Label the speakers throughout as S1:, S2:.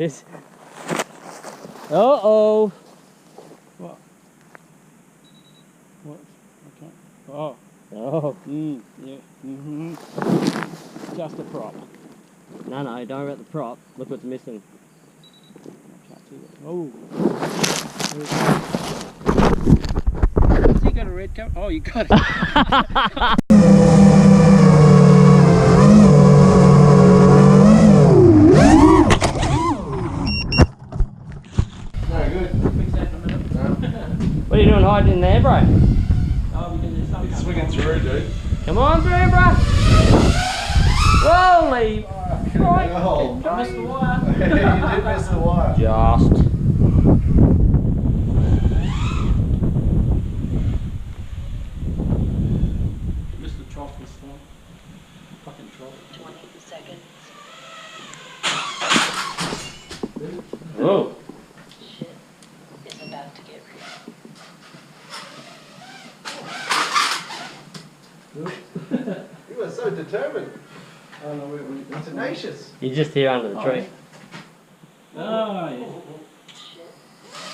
S1: is. Uh-oh.
S2: What? What? Okay. Oh.
S1: Oh.
S2: Yeah. Just a prop.
S1: No, don't worry about the prop. Look what's missing.
S2: I can't see it. Oh. Has he got a red coat? Oh, you got it.
S1: What are you doing hiding in there, bro?
S2: Oh, because there's something.
S3: He's swinging through, dude.
S1: Come on through, bro. Holy. Right.
S3: Oh,
S2: I missed the wire.
S3: you did miss the wire.
S1: Just.
S2: Missed the trough this time. Fucking trough.
S4: 20 seconds.
S1: Oh.
S4: Shit is about to get real.
S3: You were so determined. Oh no, we're tenacious.
S1: You're just here under the tree.
S2: Oh, yeah.
S4: Shit is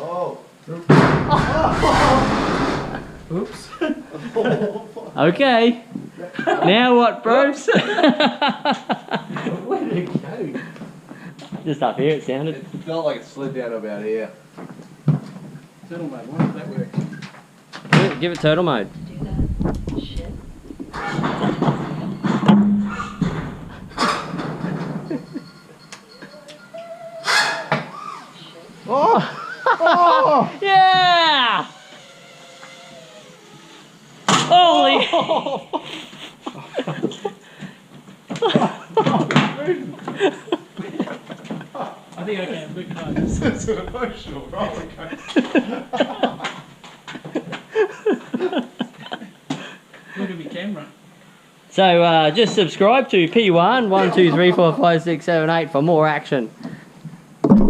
S3: Oh.
S2: Oops.
S1: Okay. Now what, bro?
S3: Where did it go?
S1: Just up here it sounded.
S3: It felt like it slid down about here.
S2: Turtle mode, why does that work?
S1: Give it turtle mode.
S4: to do that. Shit.
S3: Oh!
S1: Yeah! Holy!
S2: I think I can. Big time.
S3: This is an emotional roller coaster.
S2: Look at my camera.
S1: So just subscribe to P1 1 2 3 4 5 6 7 8 for more action.